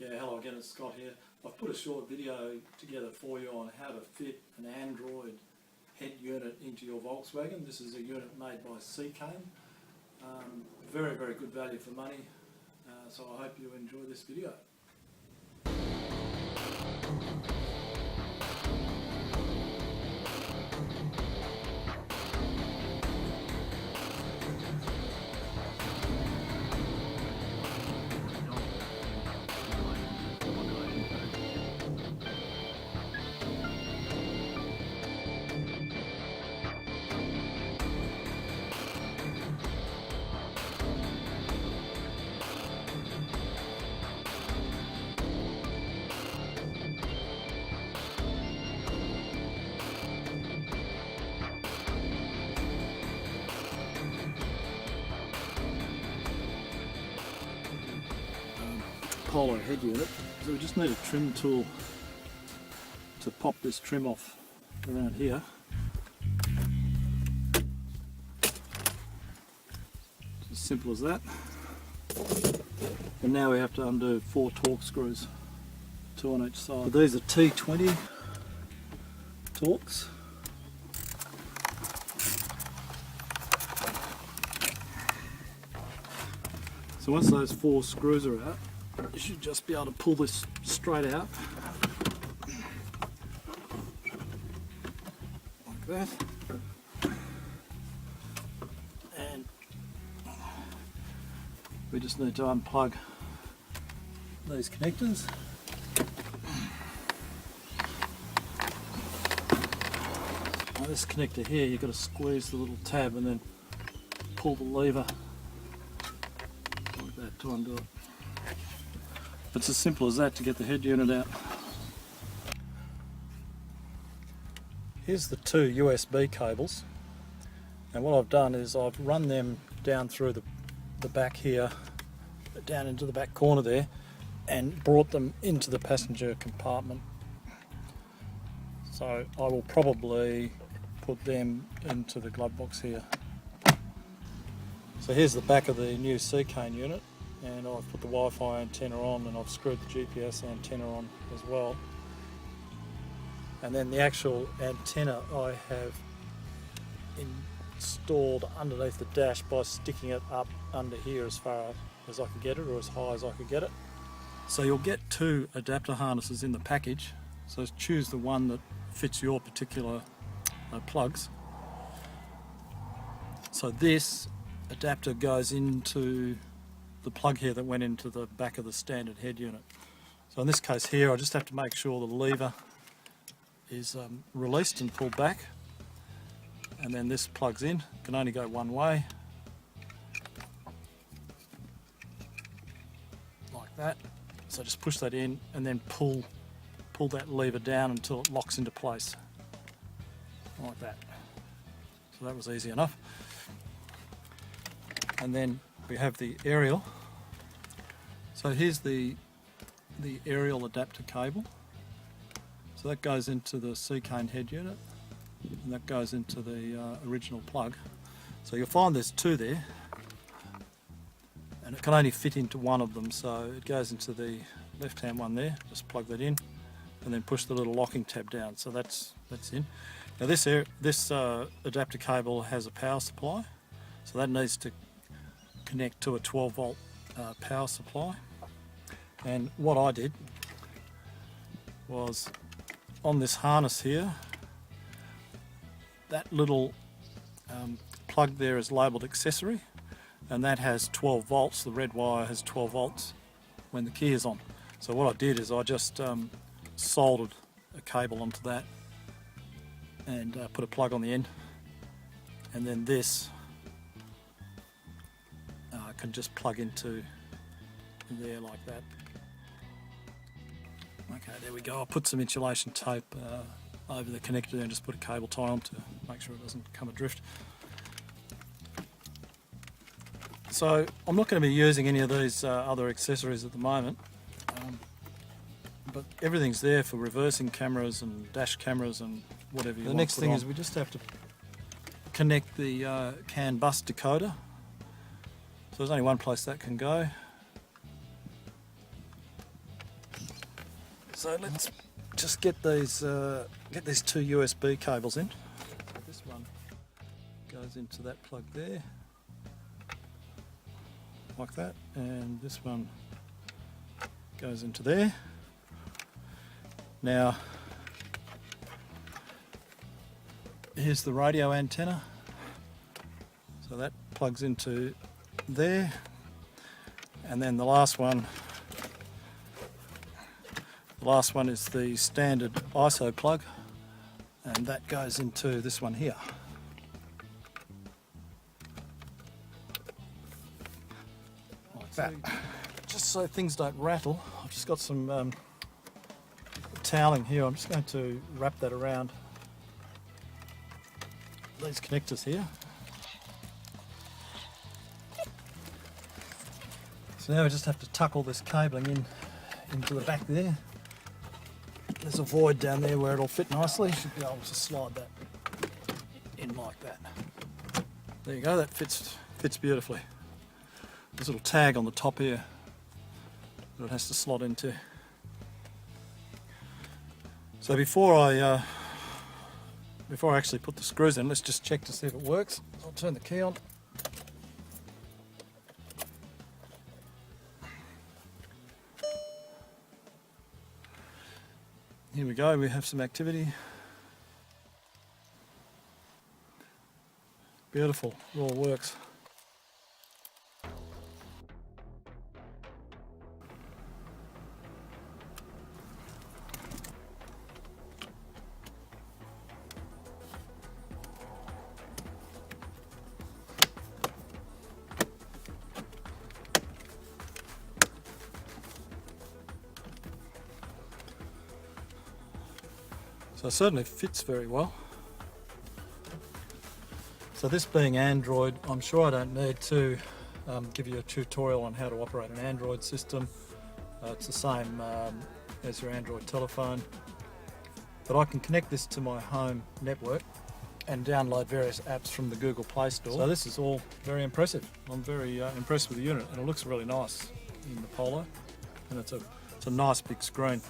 Yeah, hello again, it's Scott here. I've put a short video together for you on how to fit an Android head unit into your Volkswagen. This is a unit made by SEICANE. Very, very good value for money, so I hope you enjoy this video. Polo head unit, so we just need a trim tool to pop this trim off around here. It's as simple as that. And now we have to undo 4 torque screws, 2 on each side. So these are T20 torques. So once those 4 screws are out, you should just be able to pull this straight out, like that, and we just need to unplug these connectors. Now this connector here, you've got to squeeze the little tab and then pull the lever like that to undo it. It's as simple as that to get the head unit out. Here's the 2 USB cables, and what I've done is I've run them down through the back here, down into the back corner there, and brought them into the passenger compartment. So I will probably put them into the glove box here. So here's the back of the new SEICANE unit, and I've put the Wi-Fi antenna on, and I've screwed the GPS antenna on as well. And then the actual antenna I have installed underneath the dash by sticking it up under here as far as I could get it, or as high as I could get it. So you'll get 2 adapter harnesses in the package, so choose the one that fits your particular plugs. So this adapter goes into the plug here that went into the back of the standard head unit. So in this case here, I just have to make sure the lever is released and pulled back, and then this plugs in. It can only go one way, like that. So just push that in and then pull that lever down until it locks into place, like that. So that was easy enough. And then we have the aerial. So here's the aerial adapter cable. So that goes into the SEICANE head unit, and that goes into the original plug. So you'll find there's 2 there, and it can only fit into one of them. So it goes into the left-hand one there. Just plug that in, and then push the little locking tab down. So that's in. Now this adapter cable has a power supply, so that needs to connect to a 12-volt power supply. And what I did was, on this harness here, that little plug there is labelled accessory, and that has 12 volts. The red wire has 12 volts when the key is on. So what I did is I just soldered a cable onto that and put a plug on the end, and then this can just plug into there like that. Okay, there we go. I'll put some insulation tape over the connector there and just put a cable tie on to make sure it doesn't come adrift. So I'm not going to be using any of these other accessories at the moment, but everything's there for reversing cameras and dash cameras and whatever you want. The next thing is we just have to connect the CAN bus decoder. So there's only one place that can go. So let's just get these two USB cables in. This one goes into that plug there, like that, and this one goes into there. Now, here's the radio antenna. So that plugs into there, and then the last one is the standard ISO plug, and that goes into this one here. Like that. Just so things don't rattle, I've just got some toweling here. I'm just going to wrap that around these connectors here. So now we just have to tuck all this cabling into the back there. There's a void down there where it'll fit nicely. Should be able to slide that in like that. There you go, that fits beautifully. There's a little tag on the top here that it has to slot into. So before I actually put the screws in, let's just check to see if it works. I'll turn the key on. Here we go, we have some activity. Beautiful, it all works. So it certainly fits very well. So this being Android, I'm sure I don't need to give you a tutorial on how to operate an Android system. It's the same as your Android telephone. But I can connect this to my home network and download various apps from the Google Play Store. So this is all very impressive. I'm very impressed with the unit, and it looks really nice in the Polo. And it's a nice big screen.